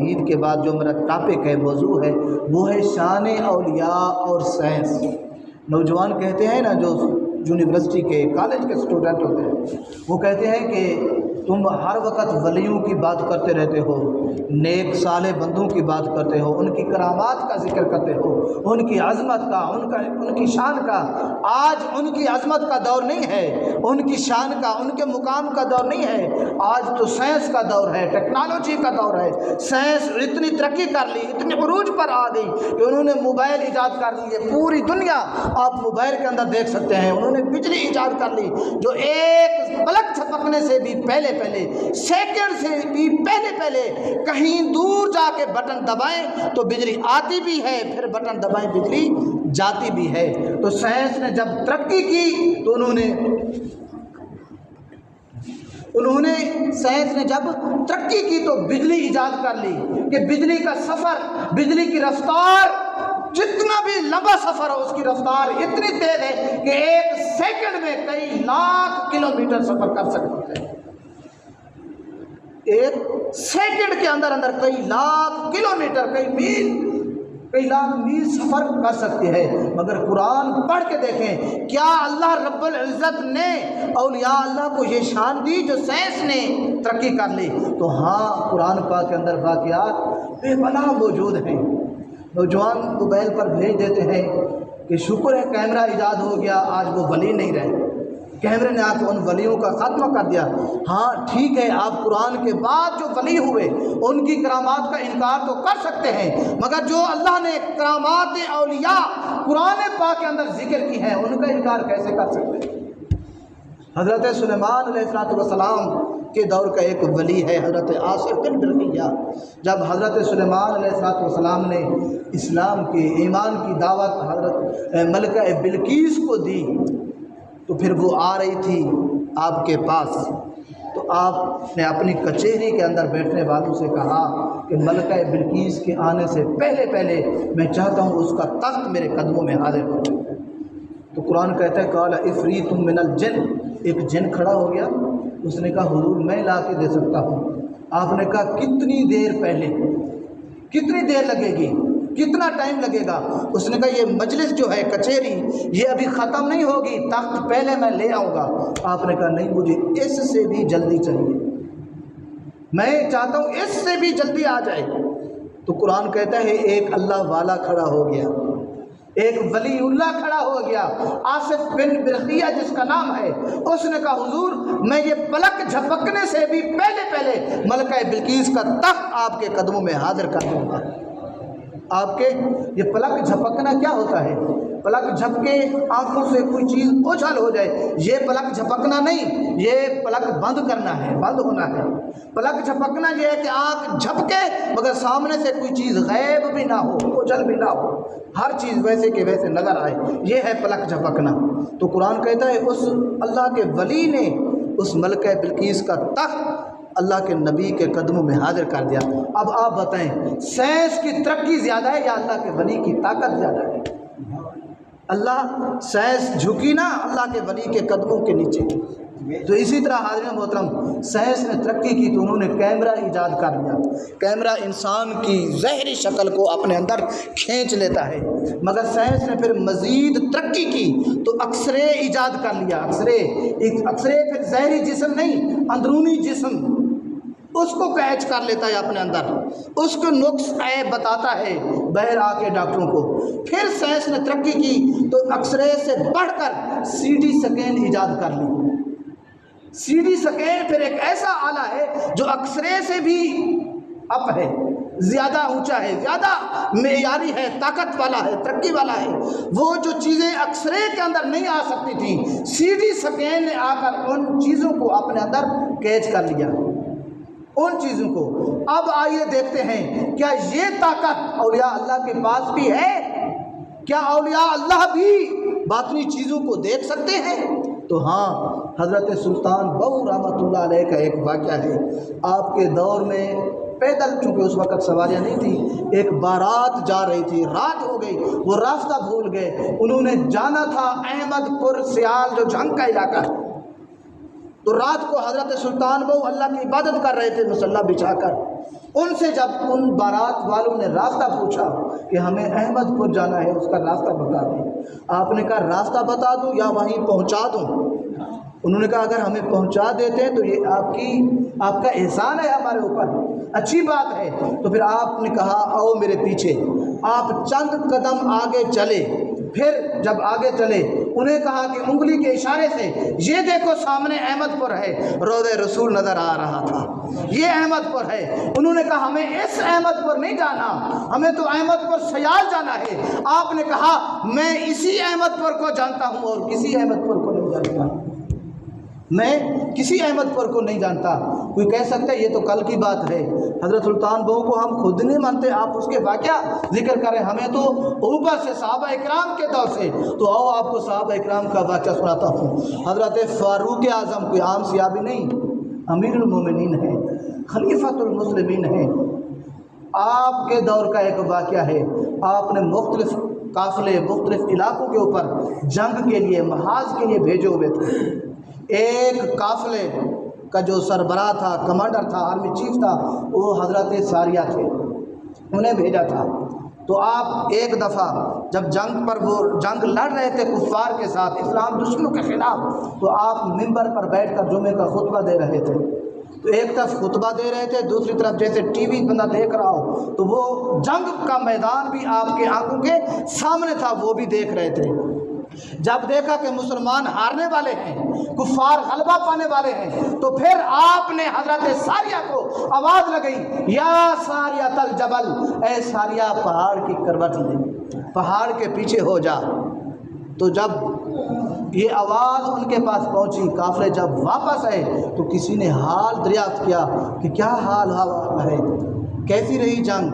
عید کے بعد جو میرا ٹاپک ہے، موضوع ہے، وہ ہے شان اولیاء اور سائنس۔ نوجوان کہتے ہیں نا، جو یونیورسٹی کے کالج کے اسٹوڈنٹ ہوتے ہیں، وہ کہتے ہیں کہ تم ہر وقت ولیوں کی بات کرتے رہتے ہو، نیک صالح بندوں کی بات کرتے ہو، ان کی کرامات کا ذکر کرتے ہو، ان کی عظمت کا، ان کی شان کا۔ آج ان کی عظمت کا دور نہیں ہے، ان کی شان کا، ان کے مقام کا دور نہیں ہے۔ آج تو سائنس کا دور ہے، ٹیکنالوجی کا دور ہے۔ سائنس اتنی ترقی کر لی، اتنے عروج پر آ گئی کہ انہوں نے موبائل ایجاد کر لی ہے۔ پوری دنیا آپ موبائل کے اندر دیکھ سکتے ہیں۔ انہوں نے بجلی ایجاد کر لی، جو ایک پلک جھپکنے سے بھی پہلے سیکنڈ سے بھی پہلے کہیں دور جا کے بٹن دبائیں تو بجلی آتی بھی ہے، پھر بٹن دبائیں بجلی جاتی بھی ہے۔ تو سائنس نے جب ترقی کی تو سائنس نے جب ترقی کی تو بجلی ایجاد کر لی کہ بجلی کا سفر، بجلی کی رفتار، جتنا بھی لمبا سفر ہو اس کی رفتار اتنی تیز ہے کہ ایک سیکنڈ میں کئی لاکھ کلومیٹر سفر کر سکتی ہے۔ ایک سیکنڈ کے اندر کئی لاکھ کلومیٹر، کئی لاکھ میل سفر کر سکتی ہے۔ مگر قرآن پڑھ کے دیکھیں، کیا اللہ رب العزت نے اولیاء اللہ کو یہ شان دی جو سائنس نے ترقی کر لی؟ تو ہاں، قرآن پاک کے اندر واقعات بے پناہ موجود ہیں۔ نوجوان موبائل پر بھیج دیتے ہیں کہ شکر ہے کیمرہ ایجاد ہو گیا، آج وہ ولی نہیں رہے، کیمرے نے آپ ان ولیوں کا خاتمہ کر دیا۔ ہاں ٹھیک ہے، آپ قرآن کے بعد جو ولی ہوئے ان کی کرامات کا انکار تو کر سکتے ہیں، مگر جو اللہ نے کرامات اولیاء قرآن پاک کے اندر ذکر کی ہیں ان کا انکار کیسے کر سکتے ہیں؟ حضرت سلیمان علیہ السلام کے دور کا ایک ولی ہے حضرت آصف بن برقیہ۔ جب حضرت سلیمان علیہ السلام نے اسلام کی، ایمان کی دعوت حضرت ملکہ بلقیس کو دی تو پھر وہ آ رہی تھی آپ کے پاس، تو آپ نے اپنی کچہری کے اندر بیٹھنے والوں سے کہا کہ ملکہ بلقیس کے آنے سے پہلے میں چاہتا ہوں اس کا تخت میرے قدموں میں حاضر ہو۔ تو قرآن کہتا ہے قال عفریت من الجن، ایک جن کھڑا ہو گیا، اس نے کہا حضور میں لا کے دے سکتا ہوں۔ آپ نے کہا کتنی دیر پہلے، کتنی دیر لگے گی، کتنا ٹائم لگے گا؟ اس نے کہا یہ مجلس جو ہے، کچہری، یہ ابھی ختم نہیں ہوگی، تخت پہلے میں لے آؤں گا۔ آپ نے کہا نہیں، مجھے اس سے بھی جلدی چاہیے، میں چاہتا ہوں اس سے بھی جلدی آ جائے۔ تو قرآن کہتا ہے ایک اللہ والا کھڑا ہو گیا، ایک ولی اللہ کھڑا ہو گیا، آصف بن برقیہ جس کا نام ہے۔ اس نے کہا حضور میں یہ پلک جھپکنے سے بھی پہلے ملکہ بلقیس کا تخت آپ کے قدموں میں حاضر کر دوں گا۔ آپ کے یہ پلک جھپکنا کیا ہوتا ہے؟ پلک جھپکے آنکھوں سے کوئی چیز اوجھل ہو جائے، یہ پلک جھپکنا نہیں، یہ پلک بند کرنا ہے، بند ہونا ہے۔ پلک جھپکنا یہ ہے کہ آنکھ جھپکے مگر سامنے سے کوئی چیز غائب بھی نہ ہو، اوجھل بھی نہ ہو، ہر چیز ویسے کے ویسے نظر آئے، یہ ہے پلک جھپکنا۔ تو قرآن کہتا ہے اس اللہ کے ولی نے اس ملکہ بلقیس کا تخت اللہ کے نبی کے قدموں میں حاضر کر دیا۔ اب آپ بتائیں، سائنس کی ترقی زیادہ ہے یا اللہ کے ولی کی طاقت زیادہ ہے؟ اللہ، سائنس جھکی نا اللہ کے ولی کے قدموں کے نیچے۔ تو اسی طرح حاضرین محترم، سائنس نے ترقی کی تو انہوں نے کیمرہ ایجاد کر لیا۔ کیمرہ انسان کی ظاہری شکل کو اپنے اندر کھینچ لیتا ہے، مگر سائنس نے پھر مزید ترقی کی تو ایکس رے ایجاد کر لیا۔ ایکس رے پھر ظاہری جسم نہیں، اندرونی جسم، اس کو کیچ کر لیتا ہے اپنے اندر، اس کو نقص عیب بتاتا ہے باہر آ کے ڈاکٹروں کو۔ پھر سائنس نے ترقی کی تو ایکس رے سے بڑھ کر سی ٹی اسکین ایجاد کر لی۔ سی ٹی اسکین پھر ایک ایسا آلہ ہے جو ایکس رے سے بھی اپ ہے، زیادہ اونچا ہے، زیادہ معیاری ہے، طاقت والا ہے، ترقی والا ہے۔ وہ جو چیزیں ایکس رے کے اندر نہیں آ سکتی تھیں، سی ٹی اسکین نے آ کر ان چیزوں کو اپنے اندر کیچ کر لیا، ان چیزوں کو۔ اب آئیے دیکھتے ہیں کیا یہ طاقت اولیاء اللہ کے پاس بھی ہے؟ کیا اولیاء اللہ بھی باطنی چیزوں کو دیکھ سکتے ہیں؟ تو ہاں، حضرت سلطان بہو رحمۃ اللہ علیہ کا ایک واقعہ ہے۔ آپ کے دور میں پیدل، چونکہ اس وقت سواریاں نہیں تھی، ایک بارات جا رہی تھی، رات ہو گئی، وہ راستہ بھول گئے، انہوں نے جانا تھا احمد پور سیال جو جھنگ کا علاقہ ہے، تو رات کو حضرت سلطان بہو اللہ کی عبادت کر رہے تھے مصلی بچھا کر. ان سے جب ان بارات والوں نے راستہ پوچھا کہ ہمیں احمد پور جانا ہے، اس کا راستہ بتا دیں. آپ نے کہا راستہ بتا دوں یا وہیں پہنچا دوں؟ انہوں نے کہا اگر ہمیں پہنچا دیتے ہیں تو یہ آپ کا احسان ہے ہمارے اوپر، اچھی بات ہے. تو پھر آپ نے کہا آؤ میرے پیچھے. آپ چند قدم آگے چلے. پھر جب آگے چلے انہیں کہا کہ انگلی کے اشارے سے یہ دیکھو سامنے احمد پور ہے. روضہ رسول نظر آ رہا تھا، یہ احمد پور ہے. انہوں نے کہا ہمیں اس احمد پور نہیں جانا، ہمیں تو احمد پور سیال جانا ہے. آپ نے کہا میں اسی احمد پور کو جانتا ہوں اور کسی احمد پور کو نہیں جانتا، میں کسی احمد پور کو نہیں جانتا. کوئی کہہ سکتا ہے یہ تو کل کی بات ہے، حضرت سلطان بہو کو ہم خود نہیں مانتے، آپ اس کے واقعہ ذکر کریں. ہمیں تو اوپر سے صحابہ اکرام کے دور سے. تو آؤ آپ کو صحابہ اکرام کا واقعہ سناتا ہوں. حضرت فاروق اعظم کوئی عام صحابی نہیں، امیر المومنین ہیں، خلیفۃ المسلمین ہیں. آپ کے دور کا ایک واقعہ ہے. آپ نے مختلف قافلے مختلف علاقوں کے اوپر جنگ کے لیے محاذ کے لیے بھیجے ہوئے تھے. ایک قافلے کا جو سربراہ تھا، کمانڈر تھا، آرمی چیف تھا، وہ حضرت ساریہ تھے، انہیں بھیجا تھا. تو آپ ایک دفعہ جب وہ جنگ لڑ رہے تھے کفار کے ساتھ، اسلام دشمنوں کے خلاف، تو آپ ممبر پر بیٹھ کر جمعے کا خطبہ دے رہے تھے. تو ایک طرف خطبہ دے رہے تھے، دوسری طرف جیسے ٹی وی بندہ دیکھ رہا ہو، تو وہ جنگ کا میدان بھی آپ کے آنکھوں کے سامنے تھا، وہ بھی دیکھ رہے تھے. جب دیکھا کہ مسلمان ہارنے والے ہیں، کفار غلبہ پانے والے ہیں، تو پھر آپ نے حضرت ساریہ کو آواز لگائی، یا ساریہ الجبل، اے ساریہ پہاڑ کی کروٹ لے، پہاڑ کے پیچھے ہو جا. تو جب یہ آواز ان کے پاس پہنچی، قافلے جب واپس آئے تو کسی نے حال دریافت کیا کہ کیا حال ہے، کیسی رہی جنگ،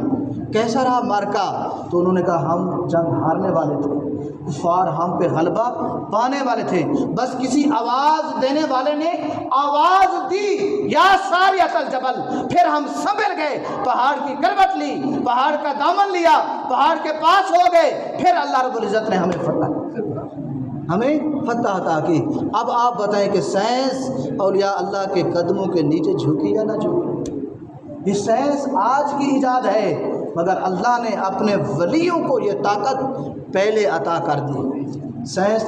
کیسا رہا مارکا. تو انہوں نے کہا ہم جنگ ہارنے والے تھے، کفار ہم پہ غلبہ پانے والے تھے، بس کسی آواز دینے والے نے آواز دی یا ساریۃ الجبل، پھر ہم سنبھل گئے، پہاڑ کی کروٹ لی، پہاڑ کا دامن لیا، پہاڑ کے پاس ہو گئے. پھر اللہ رب العزت نے ہمیں فتح عطا کی. اب آپ بتائیں کہ سائنس اولیاء اللہ کے قدموں کے نیچے جھکی یا نہ جھکی؟ یہ سائنس آج کی ایجاد ہے، مگر اللہ نے اپنے ولیوں کو یہ طاقت پہلے عطا کر دی. سائنس